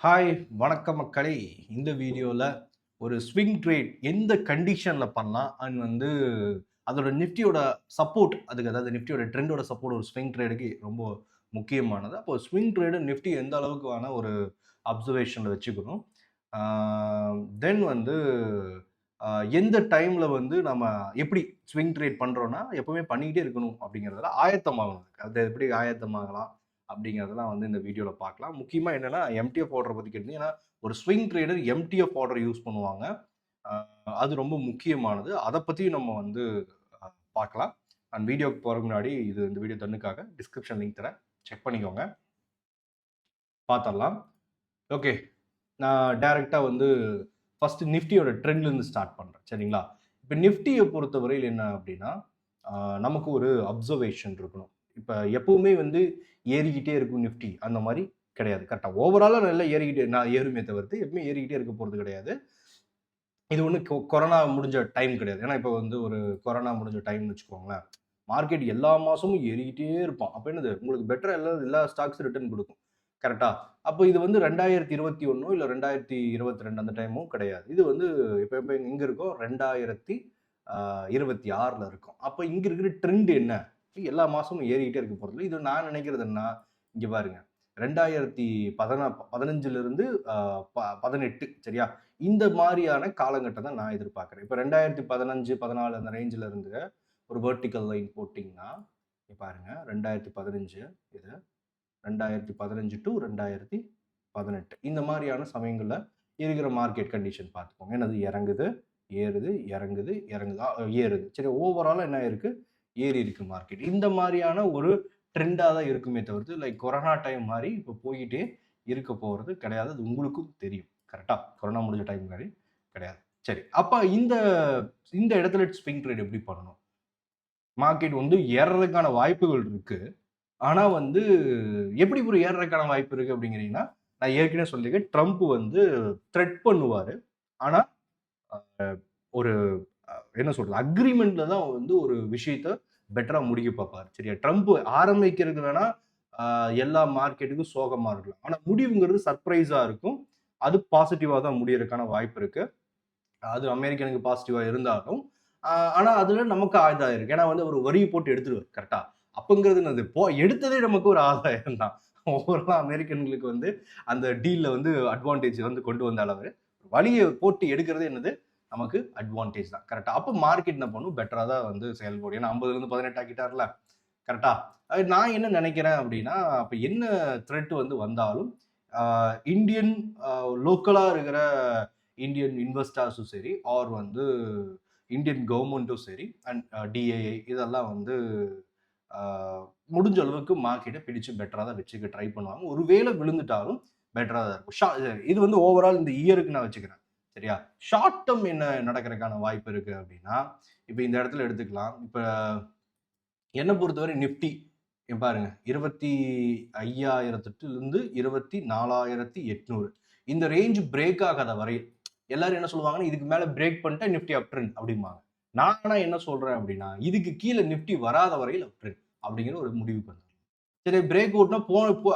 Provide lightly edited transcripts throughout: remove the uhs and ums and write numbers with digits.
Hi வணக்கம் மக்களே. இந்த வீடியோவில் ஒரு ஸ்விங் ட்ரேட் எந்த கண்டிஷனில் பண்ணலாம் அண்ட் அதோட நிஃப்டியோட சப்போர்ட் அதுக்கு அதாவது நிஃப்டியோட ட்ரெண்டோட சப்போர்ட் ஒரு ஸ்விங் ட்ரேடுக்கு ரொம்ப முக்கியமானது. அப்போ ஸ்விங் ட்ரேடு நிஃப்டி எந்த அளவுக்கான ஒரு அப்சர்வேஷனில் வச்சுக்கணும். தென் எந்த டைமில் நம்ம எப்படி ஸ்விங் ட்ரேட் பண்ணுறோன்னா எப்போவுமே பண்ணிக்கிட்டே இருக்கணும் அப்படிங்கிறதுல ஆயத்தமாகணும். அது எப்படி ஆயத்தமாகலாம் அப்படிங்கிறதெல்லாம் இந்த வீடியோவில் பார்க்கலாம். முக்கியமாக என்னென்னா எம்டிஎஃப் ஆர்டரை பற்றி கேட்டீங்க. ஏன்னா ஒரு swing trader MDF order use பண்ணுவாங்க. அது ரொம்ப முக்கியமானது. அதை பற்றியும் நம்ம பார்க்கலாம். அண்ட் வீடியோக்கு போகிறதுக்கு முன்னாடி இந்த வீடியோ தன்னுக்காக டிஸ்கிரிப்ஷன் லிங்க் தரேன், செக் பண்ணிக்கோங்க, பார்த்துடலாம். ஓகே, நான் டைரெக்டாக ஃபஸ்ட்டு நிஃப்டியோட ட்ரெண்ட்லேருந்து ஸ்டார்ட் பண்ணுறேன், சரிங்களா? இப்போ நிஃப்டியை பொறுத்தவரையில் என்ன அப்படின்னா, நமக்கு ஒரு அப்சர்வேஷன் இருக்கணும். இப்போ எப்பவுமே ஏறிக்கிட்டே இருக்கும் நிஃப்டி அந்த மாதிரி கிடையாது. கரெக்டாக ஓவராலாக நல்லா ஏறுமே தவிர்த்து எப்பவுமே ஏறிக்கிட்டே இருக்க போகிறது கிடையாது. இது கொரோனா முடிஞ்ச டைம் கிடையாது. ஏன்னா இப்போ ஒரு கொரோனா முடிஞ்ச டைம்னு வச்சுக்கோங்களேன், மார்க்கெட் எல்லா மாதமும் ஏறிக்கிட்டே இருப்பான். அப்போ என்னது உங்களுக்கு பெட்டராக எல்லா ஸ்டாக்ஸ் ரிட்டர்ன் கொடுக்கும். கரெக்டாக? அப்போ இது 2021 இல்லை 2022 அந்த டைமும் கிடையாது. இது இப்போ இங்கே இருக்கோம் 2026 இருக்கும். அப்போ இங்கே இருக்கிற ட்ரெண்ட் என்ன? எல்லா மாதமும் ஏறிக்கிட்டே இருக்க போகிறது. இது நான் நினைக்கிறது என்ன, இங்கே பாருங்க, 2015 18 சரியா, இந்த மாதிரியான காலகட்டம் தான் நான் எதிர்பார்க்குறேன். இப்போ 2015 14 அந்த ரேஞ்சில் இருந்து ஒரு வெர்டிக்கல் லைன் போட்டிங்கன்னா பாருங்க, 2015 இது 2015 டு 2018 இந்த மாதிரியான சமயங்களில் இருக்கிற மார்க்கெட் கண்டிஷன் பார்த்துக்கோங்க. என்னது இறங்குது ஏறுது இறங்குது ஏறுது. சரி, ஓவராலாக என்ன இருக்குது, ஏறி இருக்கு மார்க்கெட். இந்த மாதிரியான ஒரு ட்ரெண்டாக தான் இருக்குமே தவிர்த்து லைக் கொரோனா டைம் மாதிரி இப்போ போய்கிட்டே இருக்க போகிறது கிடையாது. அது உங்களுக்கும் தெரியும். கரெக்டாக கொரோனா முடிஞ்ச டைம் மாதிரி கிடையாது. சரி, அப்போ இந்த இந்த இடத்துல ஸ்விங் ட்ரேட் எப்படி பண்ணணும்? மார்க்கெட் ஏறுறதுக்கான வாய்ப்புகள் இருக்குது. ஆனால் எப்படி ஒரு ஏறுறதுக்கான வாய்ப்பு இருக்குது அப்படிங்கிறீங்கன்னா, நான் ஏற்கனவே சொல்லியிருக்கேன், ட்ரம்ப் த்ரெட் பண்ணுவார். ஆனால் ஒரு என்ன சொல்கிறது, அக்ரிமெண்ட்டில் தான் ஒரு விஷயத்த பெட்டராக முடிக்க பார்ப்பார். சரியா? ட்ரம்ப் ஆரம்பிக்கிறது வேணா எல்லா மார்க்கெட்டுக்கும் சோகமாக இருக்கலாம். ஆனால் முடிவுங்கிறது சர்ப்ரைஸாக இருக்கும். அது பாசிட்டிவாக தான் முடியறதுக்கான வாய்ப்பு இருக்குது. அது அமெரிக்கனுக்கு பாசிட்டிவாக இருந்தாலும் ஆனால் அதில் நமக்கு ஆதாயம் இருக்குது. ஏன்னா ஒரு வரி போட்டு எடுத்துருவார். கரெக்டாக? அப்பங்கிறது எடுத்ததே நமக்கு ஒரு ஆதாயம் தான். ஓவரால் அமெரிக்கன்களுக்கு அந்த டீலில் அட்வான்டேஜ் கொண்டு வந்த அளவு வழியை போட்டு எடுக்கிறது என்னது நமக்கு அட்வான்டேஜ் தான். கரெக்டாக? அப்போ மார்க்கெட் என்ன பண்ணும், பெட்டராக தான் செயல்படும். ஏன்னா 50 18 ஆக்கிட்டார்ல. கரெக்டா? நான் என்ன நினைக்கிறேன் அப்படின்னா, அப்போ என்ன த்ரெட் வந்தாலும் இந்தியன் லோக்கலாக இருக்கிற இந்தியன் இன்வெஸ்டர்ஸும் சரி, ஆர் இந்தியன் கவர்மெண்ட்டும் சரி, அண்ட் டிஏஐ இதெல்லாம் முடிஞ்ச அளவுக்கு மார்க்கெட்டை பிடிச்சு பெட்டராக தான் வச்சுக்க ட்ரை பண்ணுவாங்க. ஒருவேளை விழுந்துட்டாலும் பெட்டராக தான் இருக்கும். இது ஓவரால் இந்த இயருக்கு நான் வச்சுக்கிறேன். சரியா? ஷார்ட் டேர்ம் என்ன நடக்கிறதுக்கான வாய்ப்பு இருக்கு அப்படின்னா, இப்போ இந்த இடத்துல எடுத்துக்கலாம். இப்போ என்னை பொறுத்தவரை நிஃப்டி பாருங்க, 25,000 24,800 இந்த ரேஞ்ச் பிரேக் ஆகாத வரையில் எல்லாரும் என்ன சொல்லுவாங்கன்னா, இதுக்கு மேல பிரேக் பண்ணிட்டா நிஃப்டி அப் ட்ரெண்ட் அப்படிம்பாங்க. நான் என்ன சொல்றேன் அப்படின்னா, இதுக்கு கீழே நிஃப்டி வராத வரையில் அப் ட்ரெண்ட் அப்படிங்கிற ஒரு முடிவுக்கு வந்து, சரி, பிரேக் அவுட்னா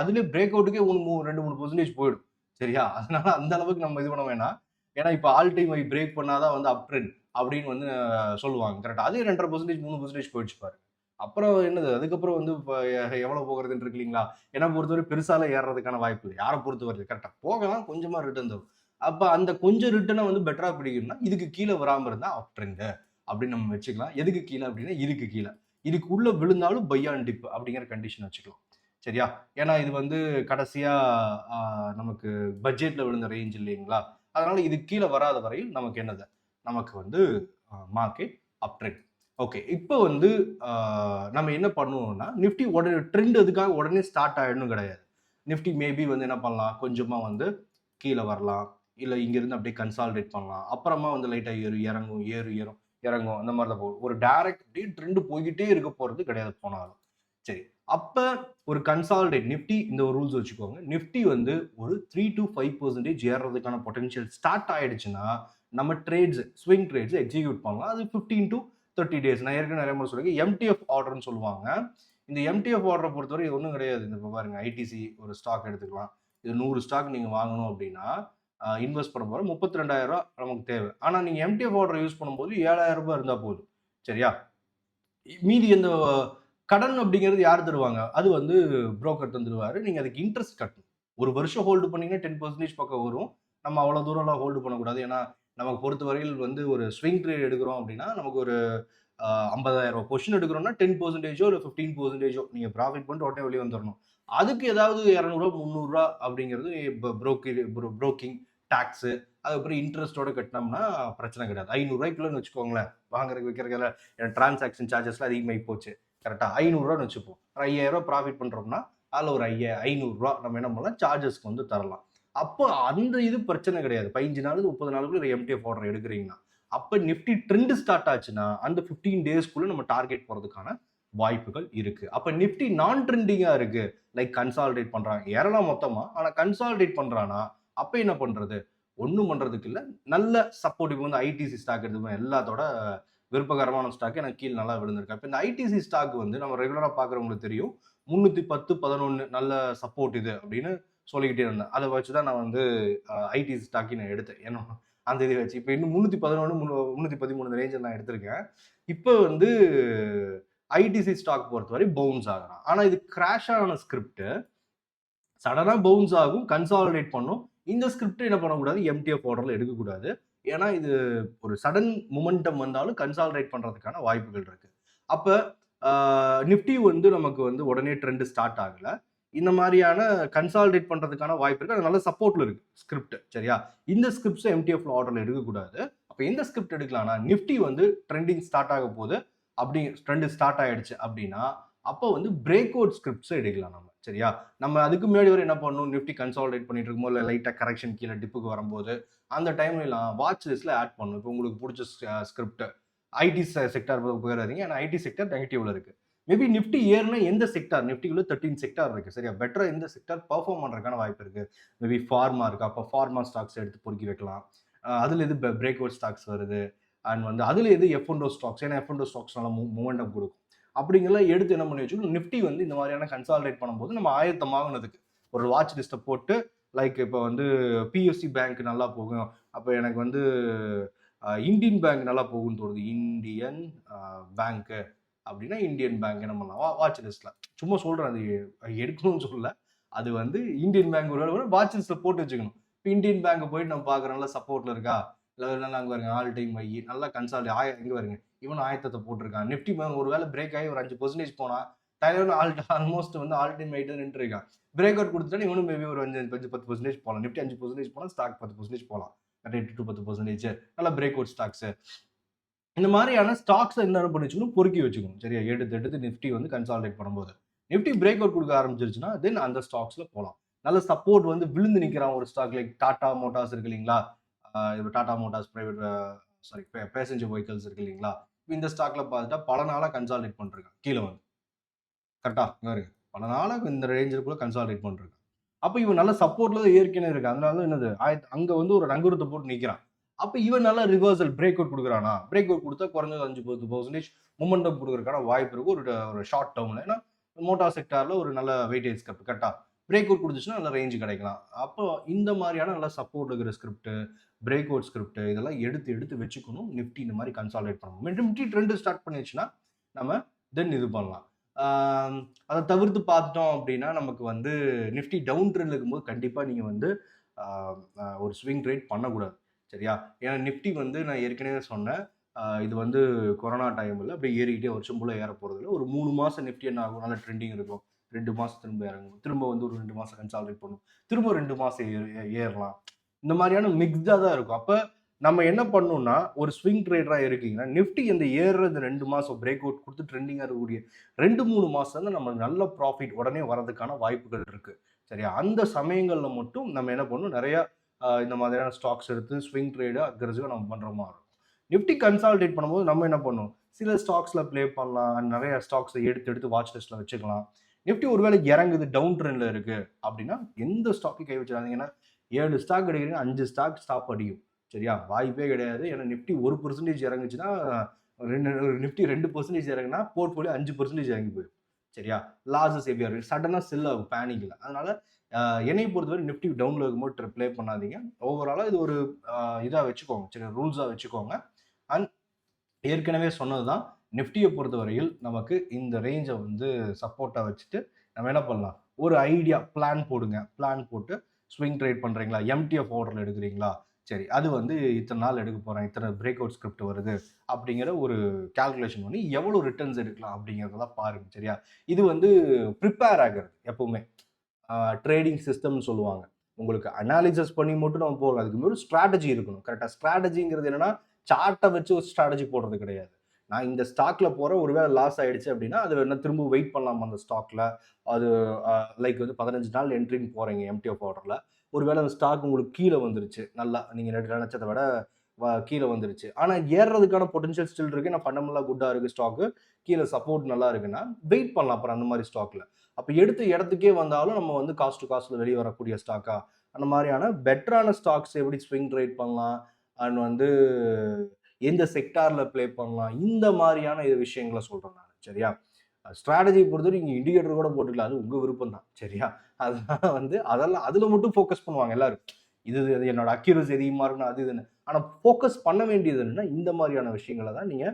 அதுலேயே பிரேக் அவுட்டுக்கே 2-3% போயிடும். சரியா? அதனால அந்த அளவுக்கு நம்ம இது பண்ண வேணாம். ஏன்னா இப்போ ஆல் டைம் பிரேக் பண்ணாதான் அப் ட்ரெண்ட் அப்படின்னு சொல்லுவாங்க. கரெக்டாக? அதே 2.5% 3% போயிடுச்சு பாரு. அப்புறம் என்னது, அதுக்கப்புறம் இப்போ எவ்வளோ போகிறதுன்னு இருக்கு இல்லைங்களா? ஏன்னா பொறுத்தவரை பெருசால ஏறுறதுக்கான வாய்ப்பு இல்லை. யாரை பொறுத்த வருது, கரெக்டாக போகலாம், கொஞ்சமாக ரிட்டர்ன் தரும். அப்போ அந்த கொஞ்சம் ரிட்டர்னை பெட்டராக பிடிக்கணும்னா இதுக்கு கீழே வராமல் இருந்தால் அப் ட்ரெண்டு அப்படின்னு நம்ம வச்சுக்கலாம். எதுக்கு கீழே அப்படின்னா இதுக்கு கீழே, இதுக்கு உள்ள விழுந்தாலும் பை ஆன் டிப் அப்படிங்கிற கண்டிஷன் வச்சுக்கலாம். சரியா? ஏன்னா இது கடைசியாக நமக்கு பட்ஜெட்டில் விழுந்த ரேஞ்ச் இல்லைங்களா? அதனால இது கீழே வராத வரையில் நமக்கு என்னது, நமக்கு மார்க்கெட் அப் ட்ரெண்ட். ஓகே, இப்போ நம்ம என்ன பண்ணுவோம்னா, நிஃப்டி உடனே ட்ரெண்ட் அதுக்காக உடனே ஸ்டார்ட் ஆகிடணும் கிடையாது. நிஃப்டி மேபி என்ன பண்ணலாம், கொஞ்சமாக கீழே வரலாம், இல்லை இங்கேருந்து அப்படியே கன்சால்டேட் பண்ணலாம், அப்புறமா லைட்டாக இறங்கும் இறங்கும் அந்த மாதிரி தான் போகும். ஒரு டைரக்ட் அப்படியே ட்ரெண்ட் போய்கிட்டே இருக்க போகிறது கிடையாது போனாலும். சரி, அப்போ ஒரு கன்சால்டேட் நிஃப்டி இந்த ஒரு ரூல்ஸ் வச்சுக்கோங்க. நிஃப்டி ஒரு 3 to 5% ஏறுறதுக்கான பொட்டன்ஷியல் ஸ்டார்ட் ஆயிடுச்சுன்னா நம்ம ட்ரேட்ஸ், ஸ்விங் ட்ரேட்ஸ் எக்ஸிக்யூட் பண்ணலாம். அது 15 to 30 days. நான் ஏற்கனவே நிறைய முறை சொல்லியிருக்கேன், எம்டிஎஃப் ஆர்டர்னு சொல்லுவாங்க. இந்த எம்டிஎஃப் ஆர்டரை பொறுத்தவரை ஒன்றும் கிடையாது. இந்த பாருங்க, ஐடிசி ஒரு ஸ்டாக் எடுத்துக்கலாம். இது 100 ஸ்டாக் நீங்கள் வாங்கணும் அப்படின்னா இன்வெஸ்ட் பண்ண போகிற 32,000 நமக்கு தேவை. ஆனால் நீங்கள் எம்டிஎஃப் ஆர்டர் யூஸ் பண்ணும்போது 7,000 ரூபாய் இருந்தால் போதும். சரியா? மீதி இந்த கடன் அப்படிங்கிறது யார் தருவாங்க? அது வந்து புரோக்கர் தந்துடுவாரு. நீங்கள் அதுக்கு இன்ட்ரெஸ்ட் கட்டணும். ஒரு வருஷம் ஹோல்டு பண்ணீங்கன்னா 10% பக்கம் வரும். நம்ம அவ்வளோ தூரம்லாம் ஹோல்டு பண்ணக்கூடாது. ஏன்னா நமக்கு பொறுத்தவரையில் வந்து ஒரு ஸ்விங் ட்ரேட் எடுக்கிறோம் அப்படின்னா நமக்கு ஒரு 50,000 பொசிஷன் எடுக்கிறோம்னா 10%ஓ இல்லை 15%ஓ நீங்கள் ப்ராஃபிட் பண்ணிட்டு உடனே வெளியே வந்துடணும். அதுக்கு ஏதாவது 200 300 அப்படிங்கிறது புரோக்கிங் டாக்ஸு அதுக்கப்புறம் இன்ட்ரெஸ்ட்டோட கட்டினோம்னா பிரச்சனை கிடையாது. 500 வச்சுக்கோங்களேன். வாங்குறதுக்கு வைக்கிறதுல டிரான்சாக்ஷன் சார்ஜஸ்லாம் அதிகமாகி போச்சு. கரெக்டாக 500 வச்சுப்போம். 5,000 ப்ராஃபிட் பண்ணுறோம்னா அதில் ஒரு 500 நம்ம என்ன பண்ணலாம் சார்ஜஸ்க்கு வந்து தரலாம். அப்போ அந்த இது பிரச்சனை கிடையாது. 15 நாள் 30 நாளுக்குள்ள எம்டிஎஃப் ஆர்டர் எடுக்கிறீங்கன்னா அப்போ நிஃப்டி ட்ரெண்ட் ஸ்டார்ட் ஆச்சுன்னா அந்த 15 டேஸ்க்குள்ள நம்ம டார்கெட் போகிறதுக்கான வாய்ப்புகள் இருக்கு. அப்போ நிஃப்டி நான் ட்ரெண்டிங்கா இருக்கு, லைக் கன்சாலிடேட் பண்றாங்க, ஏறலாம் மொத்தமா, ஆனா கன்சாலிடேட் பண்றானா அப்ப என்ன பண்றது? ஒன்றும் பண்றதுக்கு இல்லை. நல்ல சப்போர்ட்டிவ் வந்து ஐடிசி ஸ்டாக் எடுத்துக்கணும். எல்லாத்தோட விருப்பகரமான ஸ்டாக் எனக்கு கீழே நல்லா விழுந்திருக்கு. இப்போ இந்த ஐடிசி ஸ்டாக் வந்து நம்ம ரெகுலராக பார்க்குறவங்களுக்கு தெரியும் 310 11 நல்ல சப்போர்ட் இது அப்படின்னு சொல்லிக்கிட்டே இருந்தேன். அதை வச்சு தான் நான் வந்து ஐடிசி ஸ்டாக்கி நான் எடுத்தேன். ஏன்னா அந்த இதை வச்சு இப்போ இன்னும் 311 313 ரேஞ்சில் நான் எடுத்திருக்கேன். இப்போ வந்து ஐடிசி ஸ்டாக் பொறுத்தவரை பவுன்ஸ் ஆகிறான். ஆனால் இது கிராஷ் ஆன ஸ்கிரிப்ட் சடனாக பவுன்ஸ் ஆகும், கன்சாலிடேட் பண்ணும். இந்த ஸ்கிரிப்ட் என்ன பண்ணக்கூடாது, எம்டிஎஃப் ஆர்டரில் எடுக்கக்கூடாது. ஏன்னா இது ஒரு சடன் மொமெண்டம் வந்தாலும் கன்சாலிடேட் பண்ணுறதுக்கான வாய்ப்புகள் இருக்கு. அப்போ நிஃப்டி வந்து நமக்கு வந்து உடனே ட்ரெண்ட் ஸ்டார்ட் ஆகலை. இந்த மாதிரியான கன்சாலிடேட் பண்ணுறதுக்கான வாய்ப்பு இருக்குது. அது நல்ல சப்போர்ட்டில் இருக்குது ஸ்கிரிப்ட். சரியா? இந்த ஸ்கிரிப்ட்ஸை எம்டிஎஃப் ஆர்டரில் எடுக்கக்கூடாது. அப்போ எந்த ஸ்கிரிப்ட் எடுக்கலாம்னா நிஃப்டி வந்து ட்ரெண்டிங் ஸ்டார்ட் ஆக போது அப்படி ட்ரெண்ட் ஸ்டார்ட் ஆயிடுச்சு அப்படின்னா அப்போ வந்து பிரேக் அவுட் ஸ்கிரிப்ட்ஸை எடுக்கலாம் நம்ம. சரியா? நம்ம அதுக்கு முன்னாடி வரை என்ன பண்ணணும், நிஃப்டி கன்சாலிடேட் பண்ணிட்டு இருக்கும்போது இல்லை லைட்டாக கரெக்ஷன் கீழே டிப்புக்கு வரும்போது அந்த டைம்லாம் வாட்ச் லிஸ்ட்ல ஆட் பண்ணணும். இப்போ உங்களுக்கு பிடிச்ச ஸ்கிரிப்ட் ஐடி செக்டார் போயிடாதீங்க. ஏன்னா ஐடி செக்டார் நெகட்டிவ்ல இருக்கு. மேபி நிஃப்டி ஏர்னா எந்த செக்டார், நிஃப்டிக்குள்ள 13 செக்டார் இருக்கு. சரியா? பெட்டரா எந்த செக்டார் பர்ஃபார்ம் பண்றதுக்கான வாய்ப்பு இருக்கு. மேபி ஃபார்மா இருக்கு, அப்போ ஃபார்மா ஸ்டாக்ஸ் எடுத்து பொறுக்கி வைக்கலாம். அதுல எது பிரேக் அவுட் ஸ்டாக்ஸ் வருது அண்ட் வந்து அதுல எது எஃப்என்டோ ஸ்டாக்ஸ், ஏன்னா எஃப்என்டோ ஸ்டாக்ஸ் நல்லா மூமெண்டம் கொடுக்கும். அப்படிங்கலாம் எடுத்து என்ன பண்ணி வச்சுக்கணும், நிஃப்டி வந்து இந்த மாதிரியான கன்சாலிடேட் பண்ணும்போது நம்ம ஆயத்தமாகனதுக்கு ஒரு வாட்ச் லிஸ்ட்டை போட்டு லைக் இப்போ வந்து பிஎஸ்சி பேங்க் நல்லா போகும், அப்போ எனக்கு வந்து இந்தியன் பேங்க் நல்லா போகும்னு தோணுது. இந்தியன் பேங்க்கு அப்படின்னா இந்தியன் பேங்க் என்ன பண்ணலாம் வாட்ச் லிஸ்ட்ல சும்மா சொல்றேன், அது எடுக்கணும்னு சொல்லல. அது வந்து இந்தியன் பேங்க் ஒரு வாட்ச் லிஸ்ட்ல போட்டு வச்சுக்கணும். இப்போ இந்தியன் பேங்க் போயிட்டு நம்ம பார்க்குறோம்ல சப்போர்ட்ல இருக்கா, இல்லை அங்கே வருங்க ஆல் டைம் வை நல்லா கன்சாலிடேட் எங்கே வருங்க இவன் ஆயத்தத்தை போட்டிருக்கான். நிஃப்டி மேன் ஒரு வேலை பிரேக் ஆகி ஒரு 5% போனா டைலர் ஆல்மோஸ்ட் வந்து ஆல் டைம் ஐட்டு நின்று இருக்கான். பிரேக் அவுட் கொடுத்துட்டா இவனும் மேபி ஒரு 5-10% போகலாம். நிஃப்டி 5% போனால் ஸ்டாக் 10% போகலாம். 8 to 10% நல்லா பிரேக் அவுட் ஸ்டாக்ஸ். இந்த மாதிரியான ஸ்டாக்ஸ் என்ன பண்ணிச்சுக்கணும், பொறுக்கி வச்சுக்கணும். சரியா? எடுத்து நிஃப்டி வந்து கன்சாலிடேட் பண்ணும்போது நிஃப்டி பிரேக் அவுட் கொடுக்க ஆரம்பிச்சிருச்சுன்னா தென் அந்த ஸ்டாக்ஸ்ல போகலாம். நல்ல சப்போர்ட் வந்து விழுந்து நிற்கிறான் ஒரு ஸ்டாக் லைக் டாடா மோட்டார்ஸ் இருக்கு இல்லைங்களா, Tata Motors private sorry passenger vehicles இருக்கு இல்லைங்களா, இந்த ஸ்டாக்ல பார்த்துட்டா பல நாளாக கன்சாலிடேட் பண்ணிருக்கான் கீழே வந்து. கரெக்டா? பல நாளாக இந்த ரேஞ்சுக்குள்ள கன்சாலிடேட் பண்ணிருக்கான். அப்போ இவன் நல்ல சப்போர்ட்ல தான் ஏற்கனவே இருக்கு. அதனால என்னது அங்க வந்து ஒரு நங்கூரத்தை போட்டு நிற்கிறான். அப்போ இவன் நல்லா ரிவர்சல் பிரேக் அவுட் கொடுக்குறானா, பிரேக் அவுட் கொடுத்தா குறைஞ்சது 5-10% மொமெண்டம் கொடுக்குறதுக்கான வாய்ப்பு இருக்கு ஒரு ஷார்ட் டேர்ம்ல. ஏன்னா மோட்டார் செக்டார்ல ஒரு நல்ல வெயிட்டேஜ் கரெக்டா பிரேக் அவுட் கொடுத்துச்சுன்னா நல்ல ரேஞ்சு கிடைக்கலாம். அப்போ இந்த மாதிரியான நல்ல சப்போர்ட் இருக்கிற ஸ்கிரிப்ட், பிரேக் அவுட் ஸ்கிரிப்ட் இதெல்லாம் எடுத்து வச்சுக்கணும். நிஃப்டி இந்த மாதிரி கன்சாலிடேட் பண்ணணும். நிஃப்டி ட்ரெண்ட் ஸ்டார்ட் பண்ணிடுச்சுன்னா நம்ம தென் இது பண்ணலாம். அதை தவிர்த்து பார்த்துட்டோம் அப்படின்னா நமக்கு வந்து நிஃப்டி டவுன் ட்ரெண்ட்ல இருக்கும்போது கண்டிப்பாக நீங்கள் வந்து ஒரு ஸ்விங் ட்ரேட் பண்ணக்கூடாது. சரியா? ஏன்னா நிஃப்டி வந்து நான் ஏற்கனவே சொன்னேன், இது வந்து கொரோனா டைமில் அப்படியே ஏறிக்கிட்டே வருஷம் போல் ஏற போகிறதுல ஒரு 3 மாதம் நிஃப்டி என்ன ஆகும், நல்ல ட்ரெண்டிங் இருக்கும். 2 மாதம் திரும்ப இறங்கும், திரும்ப வந்து ஒரு 2 மாதம் கன்சாலிடேட் பண்ணும், திரும்ப 2 மாதம் ஏறலாம். இந்த மாதிரியான மிக்ஸ்டாக தான் இருக்கும். அப்போ நம்ம என்ன பண்ணணும்னா ஒரு ஸ்விங் ட்ரேடரா இருக்கீங்கன்னா நிஃப்டி இந்த ஏறுறது 2 மாதம் பிரேக் அவுட் கொடுத்து ட்ரெண்டிங்காக இருக்கக்கூடிய 2-3 மாதம் தான் நம்ம நல்ல ப்ராஃபிட் உடனே வரதுக்கான வாய்ப்புகள் இருக்கு. சரியா? அந்த சமயங்களில் மட்டும் நம்ம என்ன பண்ணணும், நிறைய இந்த மாதிரியான ஸ்டாக்ஸ் எடுத்து ஸ்விங் ட்ரேடு அக்ரெசிவாக நம்ம பண்ணுற மாதிரி இருக்கும். நிஃப்டி கன்சாலிடேட் பண்ணும்போது நம்ம என்ன பண்ணணும், சில ஸ்டாக்ஸில் ப்ளே பண்ணலாம், நிறைய ஸ்டாக்ஸை எடுத்து வாட்ச் லிஸ்ட்டில் வச்சுக்கலாம். நிஃப்டி ஒருவேளை இறங்குது டவுன் ட்ரெண்டில் இருக்கு அப்படின்னா எந்த ஸ்டாக்கையும் கை வச்சிடாதீங்கன்னா 7 ஸ்டாக் எடுக்கிறீங்க 5 ஸ்டாக் ஸ்டாப் அடிக்கும். சரியா? வாய்ப்பே கிடையாது. ஏன்னா நிஃப்டி 1% இறங்குச்சுன்னா நிஃப்டி 2% இறங்குனா போர்ட்ஃபோலியோ 5% இறங்கி போயிடும். சரியா? லாஸஸ் ஹெவியா இருக்கு. சடனா செல் ஆகும் பேனிக்ல. அதனால என்னைய பொறுத்தவரை நிஃப்டி டவுன்ல இருக்கும்போது ப்ளே பண்ணாதீங்க. ஓவராலா இது ஒரு இதா வச்சுக்கோங்க. சரி, ரூல்ஸா வச்சுக்கோங்க. அண்ட் ஏற்கனவே சொன்னதுதான், நிஃப்டியை பொறுத்தவரையில் நமக்கு இந்த ரேஞ்சை வந்து சப்போர்ட்டா வச்சுட்டு நம்ம என்ன பண்ணலாம், ஒரு ஐடியா பிளான் போடுங்க. பிளான் போட்டு ஸ்விங் ட்ரேட் பண்றீங்களா, எம்டிஎஃப் ஆர்டர்ல எடுக்கிறீங்களா, சரி அது வந்து இத்தனை நாள் எடுக்க போறேன், இத்தனை பிரேக் அவுட் ஸ்கிரிப்ட் வருது அப்படிங்கிற ஒரு கால்குலேஷன் பண்ணி எவ்வளவு ரிட்டர்ன்ஸ் எடுக்கலாம் அப்படிங்கிறதெல்லாம் பாருங்க. சரியா? இது வந்து ப்ரிப்பேர் ஆகிறது எப்பவுமே ட்ரேடிங் சிஸ்டம்னு சொல்லுவாங்க. உங்களுக்கு அனாலிசிஸ் பண்ணி மட்டும் நம்ம போகலாம். அதுக்கு முன்னாடி ஸ்ட்ராட்டஜி இருக்கணும். கரெக்டாக ஸ்ட்ராட்டஜிங்கிறது என்னன்னா சார்ட்டை வச்சு ஒரு ஸ்ட்ராட்டஜி போடுறது கிடையாது. நான் இந்த ஸ்டாக்ல போகிறேன், ஒருவேளை லாஸ் ஆயிடுச்சு அப்படின்னா அது என்ன திரும்ப வெயிட் பண்ணலாமா அந்த ஸ்டாக்ல, அது லைக் வந்து 15 நாள் என்ட்ரின்னு போகிறீங்க எம்டிஎஃப் ஆர்டரில், ஒருவேளை அந்த ஸ்டாக் உங்களுக்கு கீழே வந்துருச்சு, நல்லா நீங்கள் நினைச்சதை விட கீழே வந்துருச்சு, ஆனால் ஏறுறதுக்கான பொட்டன்ஷியல் ஸ்டில் இருக்கு, நான் ஃபண்டமெண்டலாக குட்டாக இருக்குது ஸ்டாக்கு, கீழே சப்போர்ட் நல்லா இருக்குன்னா வெயிட் பண்ணலாம் அப்புறம் அந்த மாதிரி ஸ்டாக்ல. அப்போ எடுத்த இடத்துக்கே வந்தாலும் நம்ம வந்து காஸ்ட் டு காஸ்ட்ல வெளியே வரக்கூடிய ஸ்டாக்கா அந்த மாதிரியான பெட்டரான ஸ்டாக்ஸ் எப்படி ஸ்விங் ட்ரேட் பண்ணலாம் அண்ட் வந்து எந்த செக்டார்ல ப்ளே பண்ணலாம், இந்த மாதிரியான விஷயங்களை சொல்றேன் நான். சரியா? ஸ்ட்ராட்டஜி பொறுத்தவரை நீங்க இண்டிகேட்டர் கூட போட்டுக்கலாம், அது உங்க விருப்பம் தான். சரியா? அதனால வந்து அதெல்லாம் அதுல மட்டும் ஃபோக்கஸ் பண்ணுவாங்க எல்லாரும். இது என்னோட அக்யூரசி அதிகமா இருக்கணும் அது இதுன்னு. ஆனா ஃபோக்கஸ் பண்ண வேண்டியது என்னன்னா இந்த மாதிரியான விஷயங்களை தான் நீங்க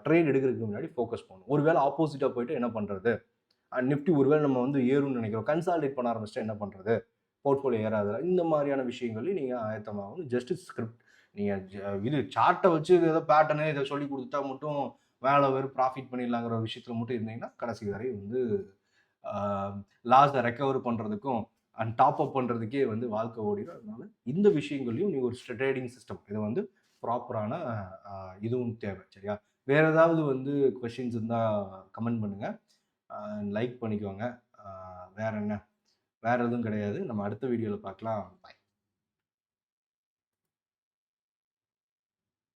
ட்ரேட் எடுக்கிறதுக்கு முன்னாடி ஃபோக்கஸ் பண்ணணும். ஒருவேளை ஆப்போசிட்டா போயிட்டு என்ன பண்றது, நிஃப்டி ஒருவேளை நம்ம வந்து ஏறும்னு நினைக்கிறோம், கன்சாலிடேட் பண்ண ஆரம்பிச்சிட்டா என்ன பண்றது, போர்ட்ஃபோலியோ ஏறாது, இந்த மாதிரியான விஷயங்களையும் நீங்க ஆயத்தமாகணும். ஜஸ்ட் ஸ்கிரிப்ட் நீங்க இது சார்ட்டை வச்சு ஏதோ பேட்டர்னு இதை சொல்லி கொடுத்தா மட்டும் மேலே வெறும் ப்ராஃபிட் பண்ணிடலாங்கிற விஷயத்துல மட்டும் இருந்தீங்கன்னா கடைசி வரை வந்து லாஸை ரெக்கவர் பண்றதுக்கும் அண்ட் டாப் அப் பண்றதுக்கே வந்து வாழ்க்கை ஓடிடும். அதனால இந்த விஷயங்களையும் நீங்க ஒரு ட்ரேடிங் சிஸ்டம் இது வந்து ப்ராப்பரான இதுவும் தேவை. சரியா? வேற ஏதாவது வந்து கொஸ்டின்ஸ் இருந்தா கமெண்ட் பண்ணுங்க, லைக் பண்ணிக்கோங்க. வேற என்ன, வேற எதுவும் கிடையாது. நம்ம அடுத்த வீடியோவில் பார்க்கலாம். பாய்.